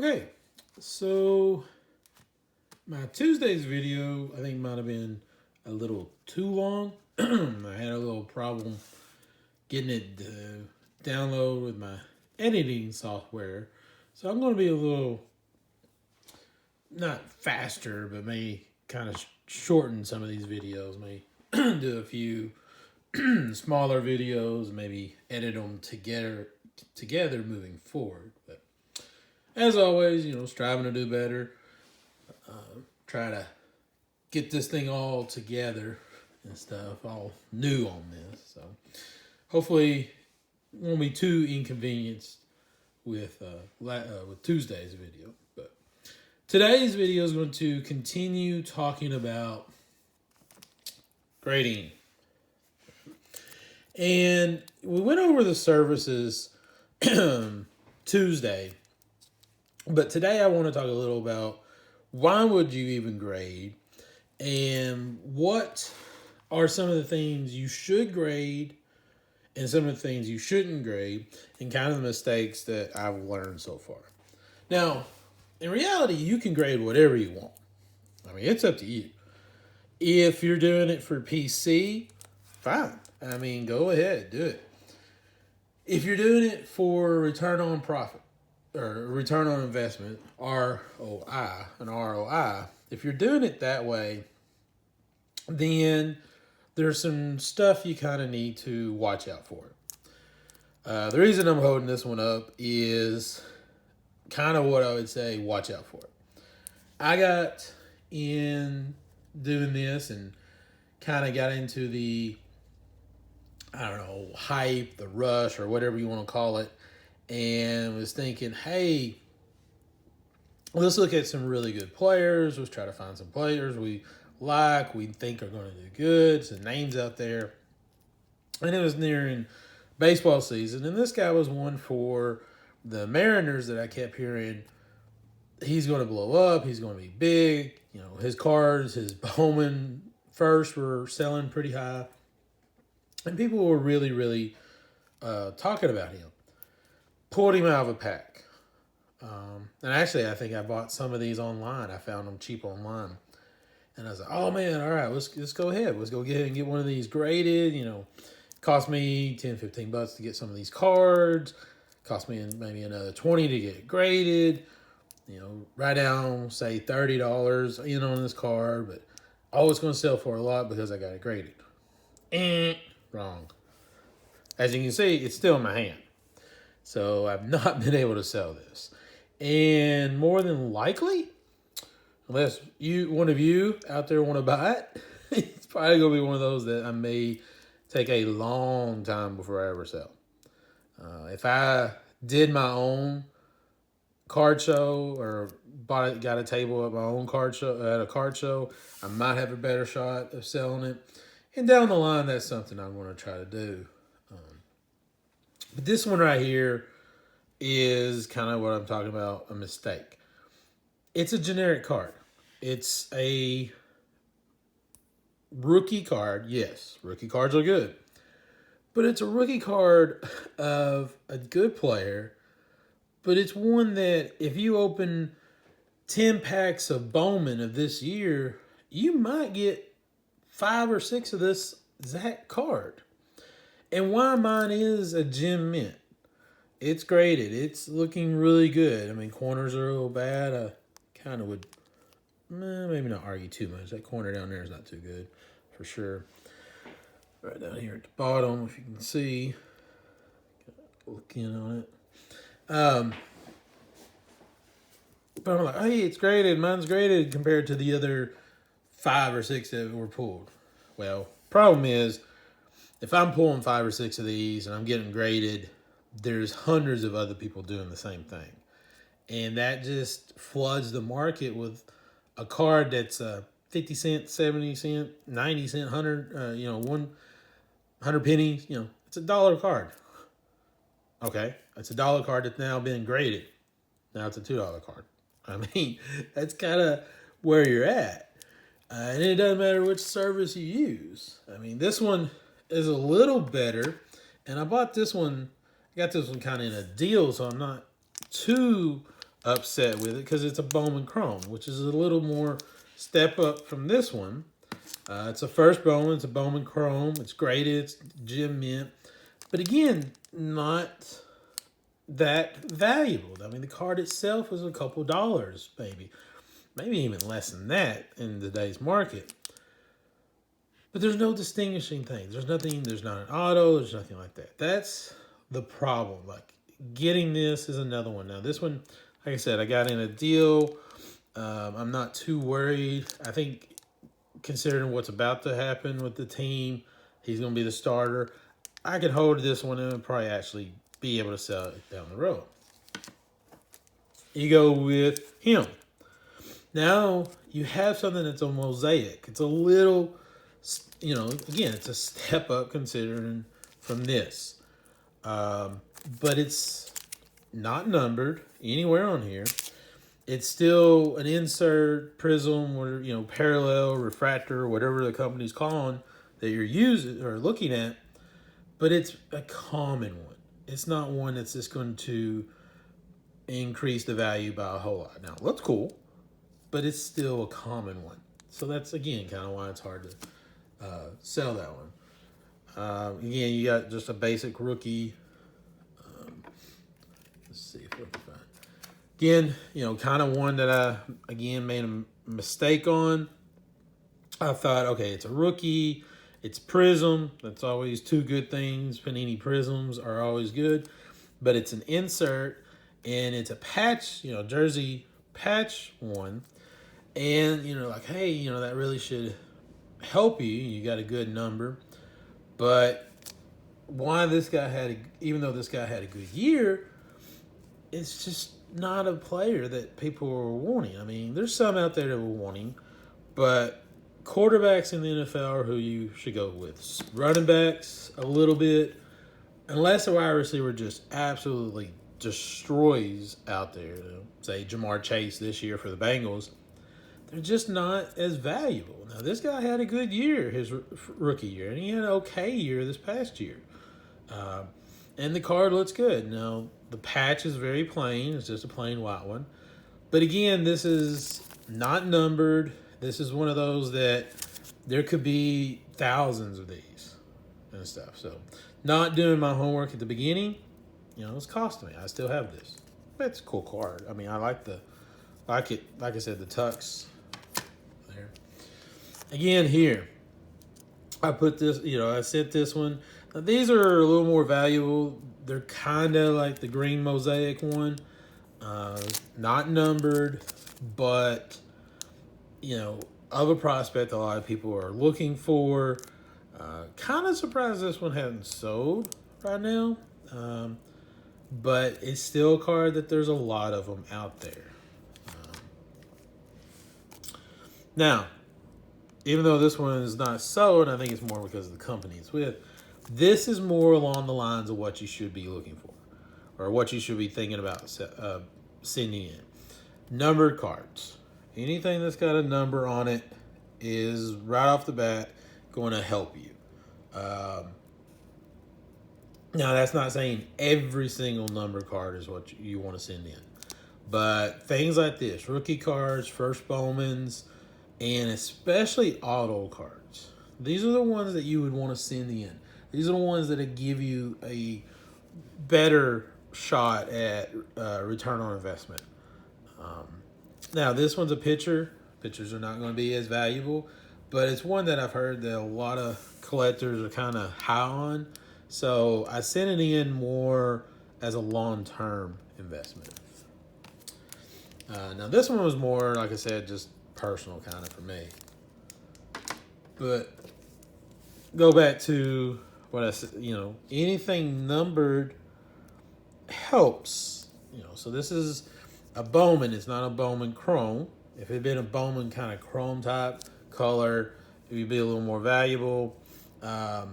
Okay, so my Tuesday's video I think might have been a little too long. I had a little problem getting it to download with my editing software, so I'm going to be a little not faster, but may kind of shorten some of these videos. May do a few smaller videos, maybe edit them together moving forward. But as always, striving to do better. Try to get this thing all together and stuff, all new on this. So hopefully, won't be too inconvenienced with Tuesday's video. But today's video is going to continue talking about grading. And we went over the services Tuesday, but today I want to talk a little about why would you even grade and what are some of the things you should grade and some of the things you shouldn't grade and kind of the mistakes that I've learned so far. Now, in reality, you can grade whatever you want. I mean, it's up to you. If you're doing it for PC, fine. I mean, go ahead, do it. If you're doing it for return on profit or return on investment, ROI, if you're doing it that way, then there's some stuff you kind of need to watch out for. The reason I'm holding this one up is kind of what I would say watch out for. I got in doing this and kind of got into the, hype, the rush, or whatever you want to call it, and was thinking, hey, let's look at some really good players. Let's try to find some players we think are going to do good, some names out there. And it was nearing baseball season, and this guy was one for the Mariners that I kept hearing, he's going to blow up, he's going to be big. His cards, his Bowman first were selling pretty high. And people were really, really talking about him. Pulled him out of a pack. And actually, I think I bought some of these online. I found them cheap online. And I was like, oh, man, all right, let's go ahead. Let's go ahead and get one of these graded. Cost me $10, $15 to get some of these cards. Cost me maybe another $20 to get it graded. Write down, say, $30 on this card. But it's going to sell for a lot because I got it graded. Wrong. As you can see, it's still in my hand. So I've not been able to sell this. And more than likely, unless one of you out there want to buy it, it's probably going to be one of those that I may take a long time before I ever sell. If I did my own card show or got a table at my own card show, at a card show, I might have a better shot of selling it. And down the line, that's something I'm going to try to do. But this one right here is kind of what I'm talking about, a mistake. It's a generic card. It's a rookie card. Yes, rookie cards are good. But it's a rookie card of a good player. But it's one that if you open 10 packs of Bowman of this year, you might get 5 or 6 of this exact card. And why mine is a gem mint. It's graded. It's looking really good. I mean, corners are a little bad. I kind of would maybe not argue too much. That corner down there is not too good for sure. Right down here at the bottom, if you can see. Look in on it. But I'm like, hey, it's graded. Mine's graded compared to the other 5 or 6 that were pulled. Well, problem is, if I'm pulling 5 or 6 of these and I'm getting graded, there's hundreds of other people doing the same thing. And that just floods the market with a card that's 50 cents, 70 cents, 90 cents, 100, 100 pennies. It's $1 card. Okay, it's $1 card that's now been graded. Now it's a $2 card. I mean, that's kind of where you're at. And it doesn't matter which service you use. I mean, this one is a little better. And I got this one kind of in a deal, so I'm not too upset with it because it's a Bowman Chrome, which is a little more step up from this one. It's a first Bowman. It's a Bowman Chrome. It's graded. It's gem mint. But again, not that valuable. I mean, the card itself is a couple dollars, maybe even less than that in today's market. But there's no distinguishing things. There's nothing. There's not an auto. There's nothing like that. That's the problem. Like getting this is another one. Now this one, like I said, I got in a deal. I'm not too worried. I think considering what's about to happen with the team, he's going to be the starter. I could hold this one and probably actually be able to sell it down the road. You go with him. Now you have something that's a mosaic. It's a little, again, it's a step up considering from this. But it's not numbered anywhere on here. It's still an insert prism or, parallel, refractor, whatever the company's calling that you're using or looking at. But it's a common one. It's not one that's just going to increase the value by a whole lot. Now, it looks cool, but it's still a common one. So that's, again, kind of why it's hard to sell that one. Again, you got just a basic rookie. Let's see if we can find. Again, kind of one that I, again, made a mistake on. I thought, okay, it's a rookie. It's Prism. That's always two good things. Panini Prisms are always good. But it's an insert, and it's a patch, jersey patch one. And, hey, that really should help you. You got a good number. But why this guy even though this guy had a good year, it's just not a player that people are wanting. I mean, there's some out there that were wanting, but quarterbacks in the NFL are who you should go with. Running backs, a little bit, unless a wide receiver just absolutely destroys out there. Say Jamar Chase this year for the Bengals, they're just not as valuable. Now, this guy had a good year, his rookie year, and he had an okay year this past year. And the card looks good. Now, the patch is very plain. It's just a plain white one. But again, this is not numbered. This is one of those that there could be thousands of these and stuff. So not doing my homework at the beginning, it's costing me. I still have this. But it's a cool card. I mean, I like it. Like I said, the tux there. Again, here, I put this, I sent this one. Now, these are a little more valuable. They're kind of like the green mosaic one. Not numbered, but, of a prospect a lot of people are looking for. Kind of surprised this one hasn't sold right now. But it's still a card that there's a lot of them out there. Now, even though this one is not sold, I think it's more because of the company it's with. This is more along the lines of what you should be looking for, or what you should be thinking about sending in. Numbered cards. Anything that's got a number on it is right off the bat going to help you. Now, that's not saying every single number card is what you want to send in. But things like this, rookie cards, first Bowmans, and especially auto cards. These are the ones that you would want to send in. These are the ones that give you a better shot at return on investment. Now, this one's a pitcher. Pitchers are not going to be as valuable, but it's one that I've heard that a lot of collectors are kind of high on. So I sent it in more as a long-term investment. Now, this one was more, like I said, just personal kind of for me. But go back to what I said, anything numbered helps. So this is a Bowman. It's not a Bowman Chrome. If it had been a Bowman kind of Chrome type color, it would be a little more valuable. I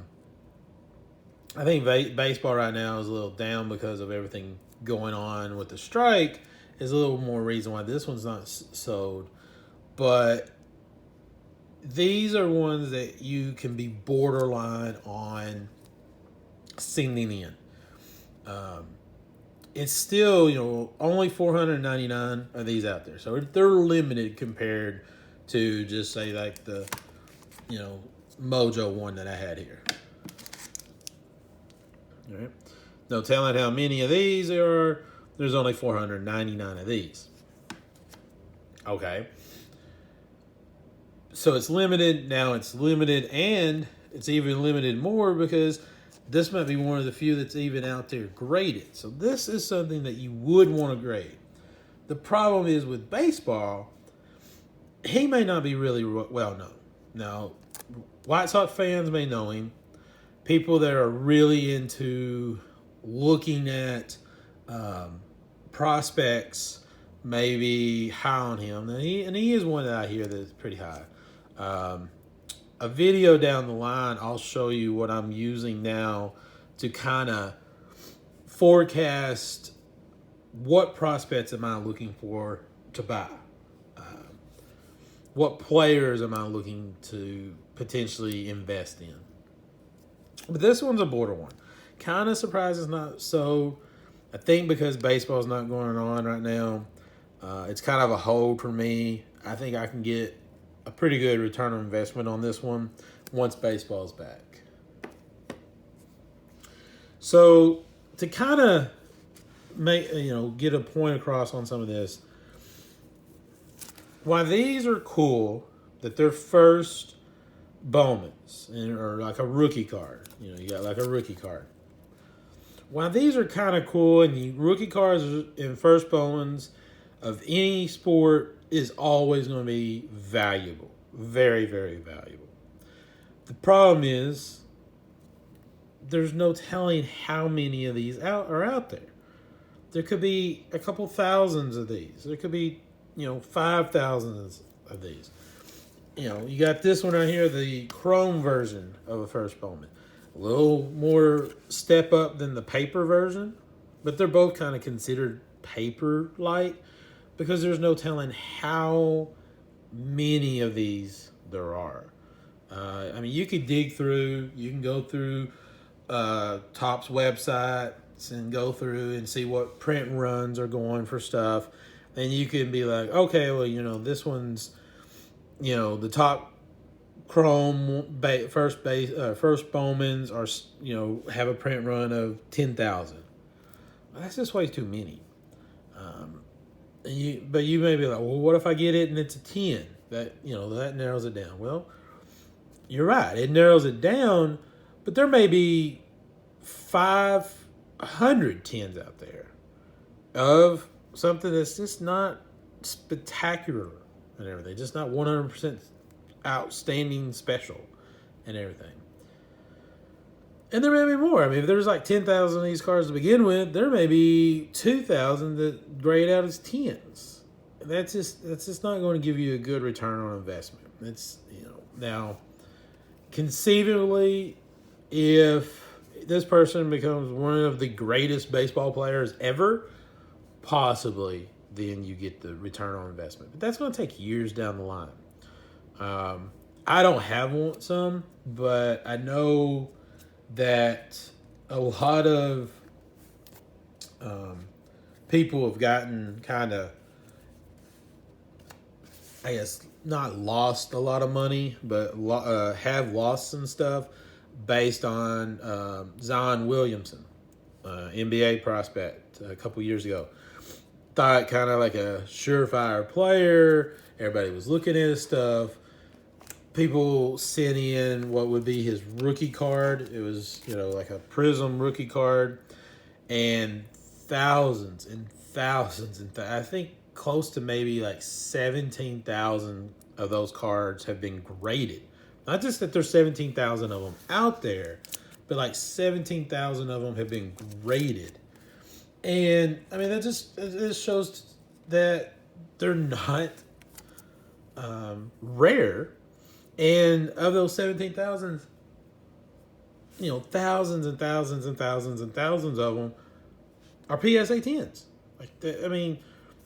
think baseball right now is a little down because of everything going on with the strike. Is a little more reason why this one's not sold. But these are ones that you can be borderline on sending in. it's still, only 499 of these out there. So they're limited compared to just say like the, Mojo one that I had here. All right. No telling how many of these there are. There's only 499 of these. Okay. So it's limited. Now it's limited, and it's even limited more because this might be one of the few that's even out there graded. So this is something that you would want to grade. The problem is with baseball, he may not be really well known. Now, White Sox fans may know him. People that are really into looking at prospects may be high on him. And he is one that I hear that's pretty high. A video down the line, I'll show you what I'm using now to kind of forecast what prospects am I looking for to buy. What players am I looking to potentially invest in. But this one's a border one. Kind of surprised it's not so. I think because baseball's not going on right now, it's kind of a hold for me. I think I can get a pretty good return on investment on this one once baseball's back. So to kind of make, get a point across on some of this, why these are cool, that they're first Bowmans, or like a rookie card. You got like a rookie card. Why these are kind of cool, and the rookie cards in first Bowmans of any sport is always going to be valuable. Very, very valuable. The problem is there's no telling how many of these are out there. There could be a couple thousands of these. There could be, 5,000 of these. You got this one right here, the chrome version of a first Bowman. A little more step up than the paper version, but they're both kind of considered paper-like because there's no telling how many of these there are. You could dig through, you can go through Topps websites and go through and see what print runs are going for stuff. And you can be like, okay, well, this one's, the top chrome first Bowmans are, have a print run of 10,000. Well, that's just way too many. But you may be like, well, what if I get it and it's a 10? That narrows it down. Well, you're right. It narrows it down, but there may be 500 10s out there of something that's just not spectacular and everything. Just not 100% outstanding special and everything. And there may be more. If there's like 10,000 of these cards to begin with, there may be 2,000 that grade out as 10s. And that's just not going to give you a good return on investment. It's, now, conceivably, if this person becomes one of the greatest baseball players ever, possibly then you get the return on investment. But that's going to take years down the line. I don't have some, but I know that a lot of people have gotten kind of, I guess, not lost a lot of money, but have lost some stuff based on Zion Williamson, NBA prospect a couple years ago. Thought kind of like a surefire player. Everybody was looking at his stuff. People sent in what would be his rookie card. It was, like a Prism rookie card. And thousands and thousands I think close to maybe like 17,000 of those cards have been graded. Not just that there's 17,000 of them out there, but like 17,000 of them have been graded. And, that just shows that they're not rare. And of those 17,000, thousands and thousands and thousands and thousands of them are PSA 10s.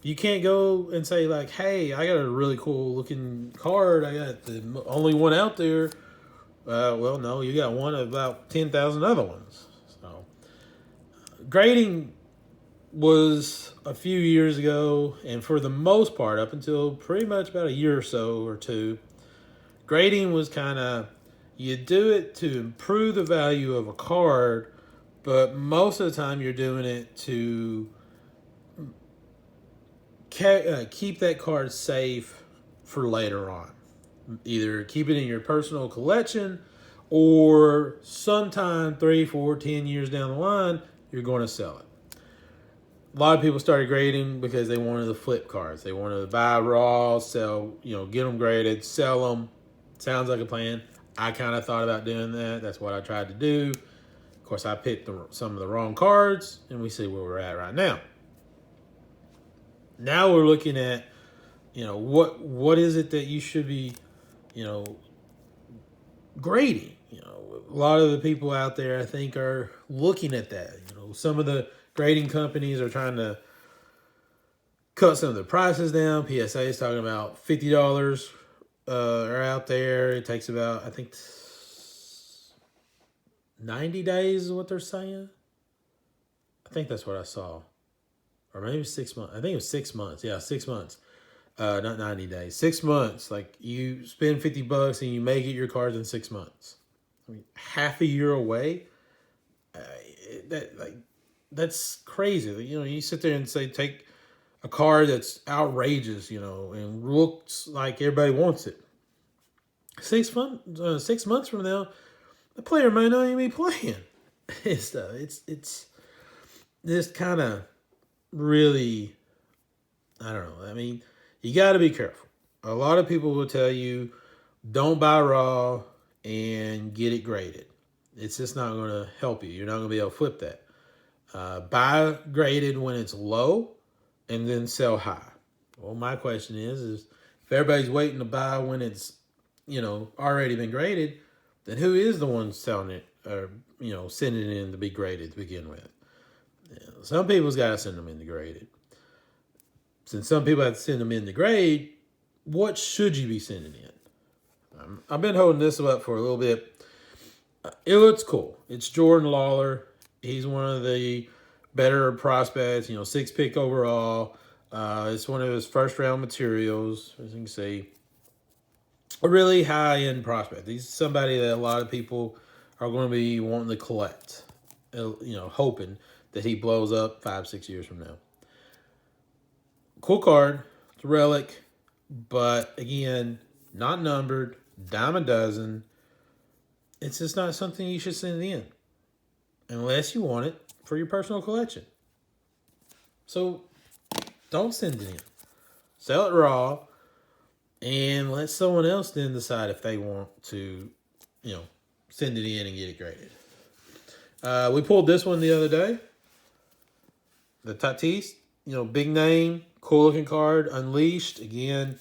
You can't go and say, like, hey, I got a really cool looking card. I got the only one out there. Well, no, you got one of about 10,000 other ones. So, grading was a few years ago, and for the most part, up until pretty much about a year or so or two, grading was kind of, you do it to improve the value of a card, but most of the time you're doing it to keep that card safe for later on. Either keep it in your personal collection, or sometime 3, 4, 10 years down the line, you're going to sell it. A lot of people started grading because they wanted to flip cards. They wanted to buy raw, sell, get them graded, sell them. Sounds like a plan. I kind of thought about doing that. That's what I tried to do. Of course, I picked some of the wrong cards, and we see where we're at right now. Now we're looking at, what is it that you should be, grading. A lot of the people out there, I think, are looking at that. Some of the grading companies are trying to cut some of the prices down. PSA is talking about $50 are out there. It takes about, I think, 90 days is what they're saying. I think that's what I saw. Or maybe 6 months. I think it was 6 months. Yeah, 6 months. Not 90 days. 6 months. Like, you spend $50 and you may get your cards in 6 months. I mean, half a year away. That's crazy. You sit there and say, take a card that's outrageous, and looks like everybody wants it. 6 months from now, the player might not even be playing. It's this kind of really, I don't know. I mean, you got to be careful. A lot of people will tell you, don't buy raw and get it graded. It's just not going to help you. You're not going to be able to flip that. Buy graded when it's low and then sell high. Well, my question is if everybody's waiting to buy when it's, already been graded, then who is the one selling it or, sending it in to be graded to begin with? Some people's got to send them in to graded. Since some people have to send them in to grade, what should you be sending in? I've been holding this up for a little bit. It looks cool. It's Jordan Lawler. He's one of the better prospects, 6th pick overall. It's one of his first round materials, as you can see. A really high-end prospect. He's somebody that a lot of people are going to be wanting to collect, hoping that he blows up 5, 6 years from now. Cool card. It's a relic, but again, not numbered, dime a dozen. It's just not something you should send in unless you want it for your personal collection. So don't send it in. Sell it raw and let someone else then decide if they want to, send it in and get it graded. We pulled this one the other day. The Tatis, big name, cool looking card, Unleashed. Again,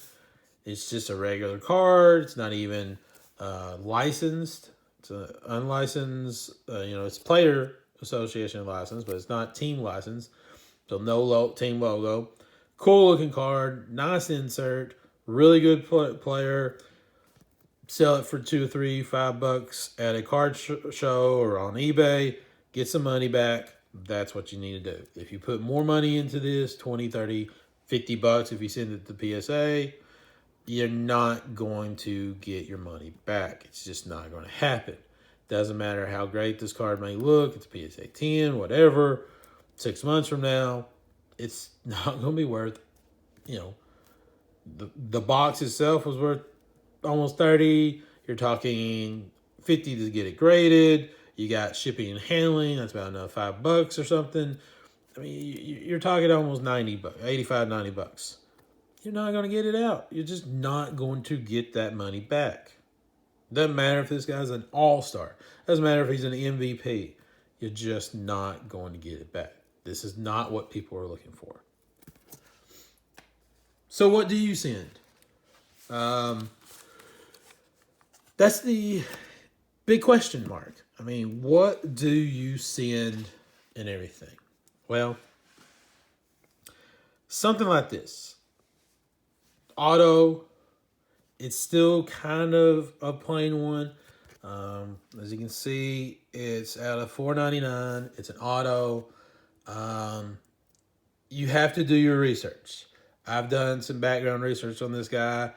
it's just a regular card. It's not even licensed. It's an unlicensed, it's player association license, but it's not team license. So no team logo. Cool looking card, nice insert, really good player. Sell it for $2, $3, $5 at a card show or on eBay. Get some money back. That's what you need to do. If you put more money into this, 20, 30, $50 if you send it to PSA, you're not going to get your money back. It's just not going to happen. Doesn't matter how great this card may look. It's PSA 10, whatever. 6 months from now, it's not going to be worth, the box itself was worth almost 30. You're talking 50 to get it graded. You got shipping and handling. That's about another $5 or something. I mean, you're talking almost $90, $85, $90. You're not going to get it out. You're just not going to get that money back. Doesn't matter if this guy's an all-star. Doesn't matter if he's an MVP. You're just not going to get it back. This is not what people are looking for. So what do you send? That's the big question mark. I mean, what do you send and everything? Well, something like this. Auto, it's still kind of a plain one. As you can see, it's out of $4.99. It's an auto. you have to do your research. I've done some background research on this guy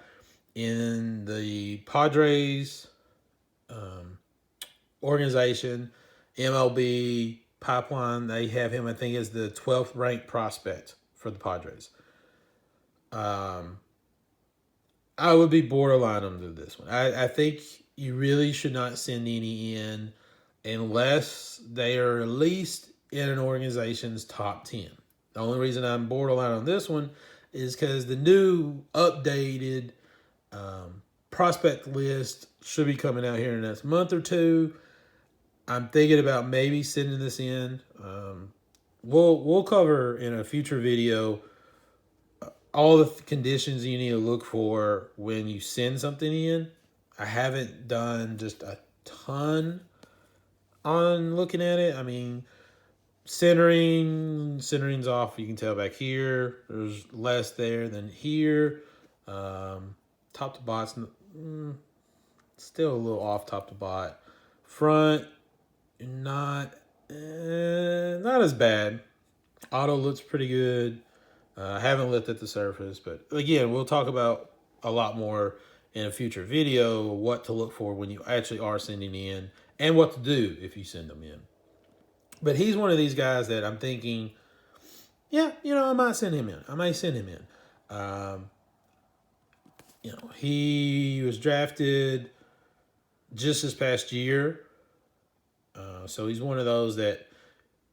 in the Padres organization, MLB pipeline. They have him, I think, as the 12th ranked prospect for the Padres. I would be borderline under this one. I think you really should not send any in unless they are at least in an organization's top 10. The only reason I'm borderline on this one is because the new updated prospect list should be coming out here in the next month or two. I'm thinking about maybe sending this in. We'll cover in a future video all the conditions you need to look for when you send something in. I haven't done just a ton on looking at it. I mean, centering's off. You can tell back here. There's less there than here. Top to bot's still a little off top to bot. Front, not as bad. Auto looks pretty good. I haven't looked at the surface, but again, we'll talk about a lot more in a future video, what to look for when you actually are sending in and what to do if you send them in. But he's one of these guys that I'm thinking, yeah, I might send him in. I might send him in. He was drafted just this past year. So he's one of those that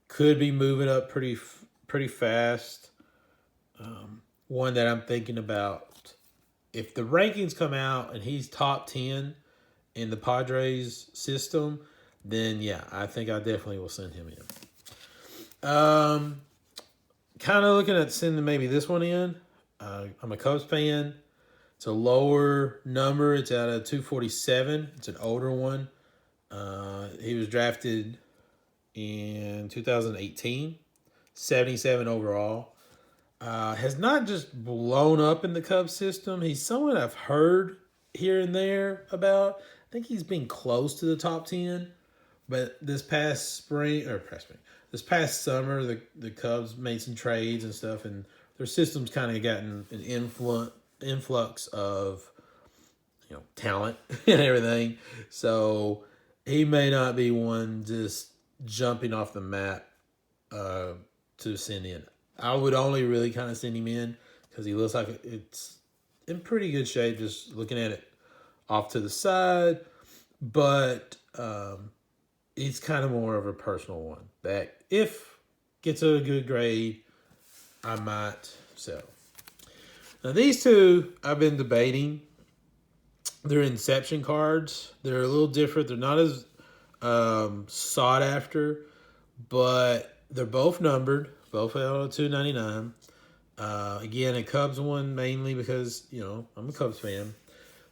could be moving up pretty fast. One that I'm thinking about, if the rankings come out and he's top 10 in the Padres system, then yeah, I think I definitely will send him in. Kind of looking at sending maybe this one in. I'm a Cubs fan. It's a lower number. It's out of 247. It's an older one. He was drafted in 2018, 77 overall. Has not just blown up in the Cubs system. He's someone I've heard here and there about. I think he's been close to the top 10. But this past this past summer, the Cubs made some trades and stuff, and their system's kind of gotten an influx of talent and everything. So he may not be one just jumping off the map to send in. I would only really kind of send him in because he looks like it's in pretty good shape just looking at it off to the side. But he's kind of more of a personal one that if gets a good grade, I might sell. Now these two I've been debating. They're Inception cards. They're a little different. They're not as sought after, but they're both numbered. Both out of 299. Again, a Cubs one mainly because, I'm a Cubs fan.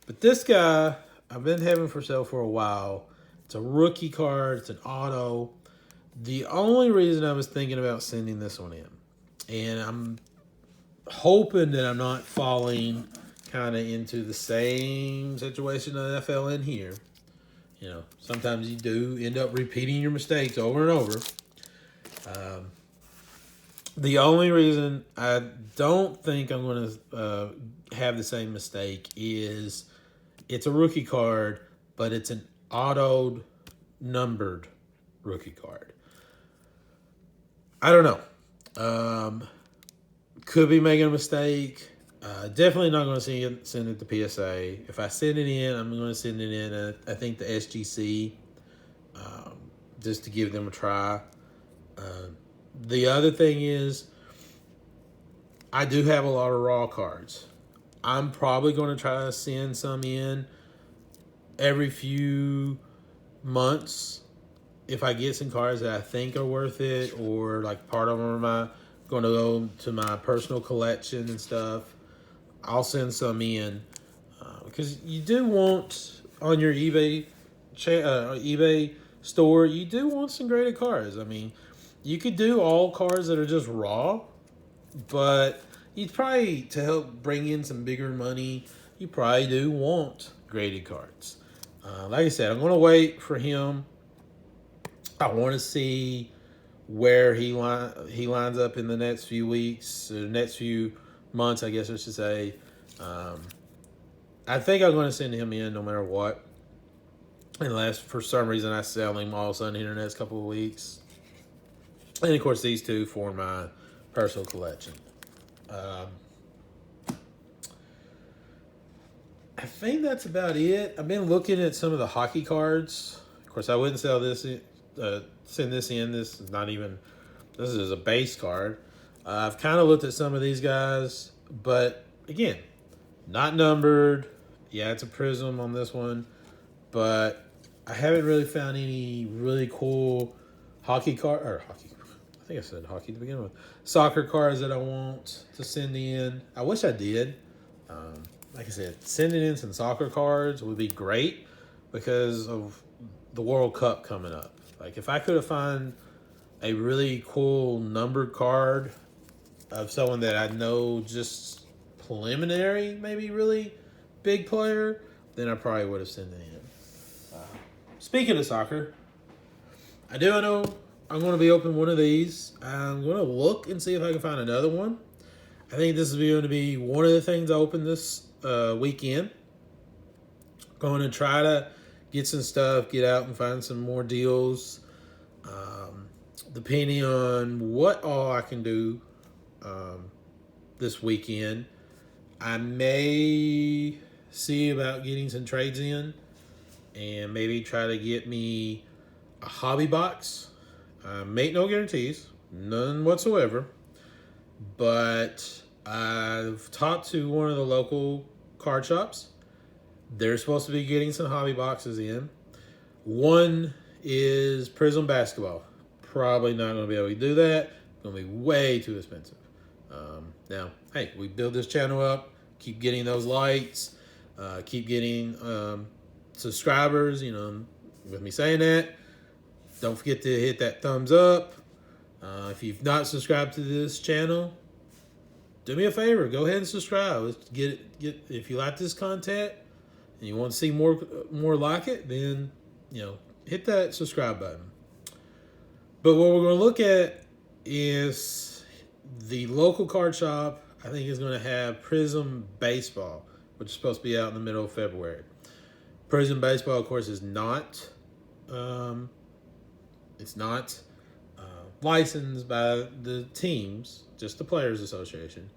But this guy, I've been having for sale for a while. It's a rookie card. It's an auto. The only reason I was thinking about sending this one in, and I'm hoping that I'm not falling kind of into the same situation the NFL in here. Sometimes you do end up repeating your mistakes over and over. The only reason I don't think I'm going to have the same mistake is it's a rookie card, but it's an autoed numbered rookie card. I don't know. Could be making a mistake. Definitely not going to send it to PSA. If I send it in, I'm going to send it in, I think, the SGC, just to give them a try. The other thing is, I do have a lot of raw cards. I'm probably going to try to send some in every few months if I get some cards that I think are worth it, or like part of them are going to go to my personal collection and stuff. I'll send some in because you do want on your eBay store, you do want some graded cards. I mean, you could do all cards that are just raw, but you'd probably, to help bring in some bigger money, you probably do want graded cards. Like I said, I'm going to wait for him. I want to see where he lines up in the next few weeks, or next few months, I guess I should say. I think I'm going to send him in no matter what. Unless for some reason I sell him all of a sudden in the next couple of weeks. And of course, these two for my personal collection. I think that's about it. I've been looking at some of the hockey cards. Of course, I wouldn't sell this, send this in. This is a base card. I've kind of looked at some of these guys, but again, not numbered. Yeah, it's a prism on this one, but I haven't really found any really cool hockey. I think I said hockey to begin with. Soccer cards that I want to send in. I wish I did. Like I said, sending in some soccer cards would be great because of the World Cup coming up. Like if I could have found a really cool numbered card of someone that I know just preliminary, maybe really big player, then I probably would have sent it in. Speaking of soccer, I know I'm going to be opening one of these. I'm going to look and see if I can find another one. I think this is going to be one of the things I open this weekend. Going to try to get some stuff, get out and find some more deals. Depending on what all I can do this weekend, I may see about getting some trades in and maybe try to get me a hobby box. Make no guarantees, none whatsoever. But I've talked to one of the local card shops. They're supposed to be getting some hobby boxes in. One is Prism Basketball. Probably not going to be able to do that. It's going to be way too expensive. Now, hey, we build this channel up. Keep getting those likes. Keep getting subscribers. With me saying that, don't forget to hit that thumbs up. If you've not subscribed to this channel, do me a favor. Go ahead and subscribe. Let's get if you like this content and you want to see more like it, then hit that subscribe button. But what we're going to look at is the local card shop. I think is going to have Prism Baseball, which is supposed to be out in the middle of February. Prism Baseball, of course, is not. It's not licensed by the teams, just the Players Association.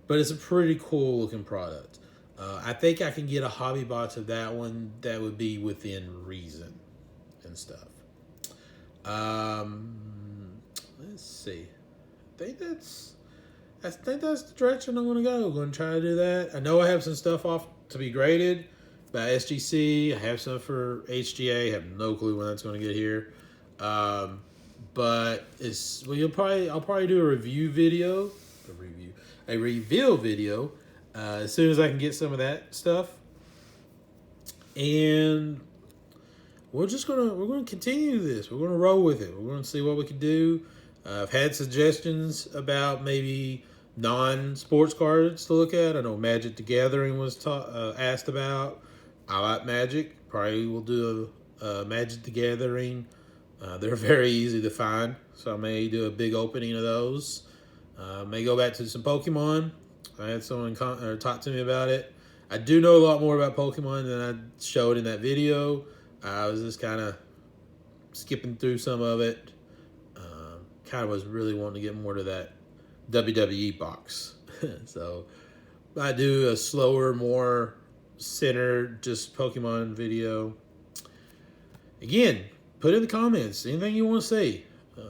But it's a pretty cool looking product. I think I can get a hobby box of that one that would be within reason and stuff. Let's see. I think that's the direction I'm going to go. I'm going to try to do that. I know I have some stuff off to be graded by SGC. I have some for HGA. I have no clue when that's going to get here. But I'll probably do a reveal video as soon as I can get some of that stuff. And we're gonna continue this. We're gonna roll with it. We're gonna see what we can do. I've had suggestions about maybe non-sports cards to look at. I know Magic the Gathering was asked about. I like Magic. Probably will do a Magic the Gathering. They're very easy to find, so I may do a big opening of those. May go back to some Pokemon. I had someone talk to me about it. I do know a lot more about Pokemon than I showed in that video. I was just kind of skipping through some of it. Kind of was really wanting to get more to that WWE box. So I do a slower, more centered, just Pokemon video. Again, put in the comments anything you want to see.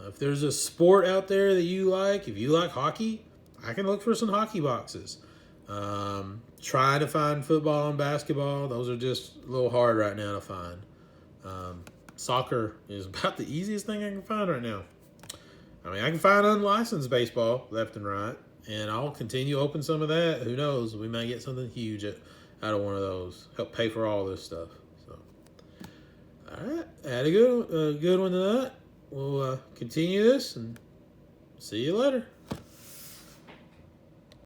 If there's a sport out there that you like, if you like hockey, I can look for some hockey boxes. Try to find football and basketball. Those are just a little hard right now to find. Soccer is about the easiest thing I can find right now. I mean, I can find unlicensed baseball left and right, and I'll continue to open some of that. Who knows? We might get something huge out of one of those. Help pay for all this stuff. So, all right, had a good one tonight. We'll continue this and see you later.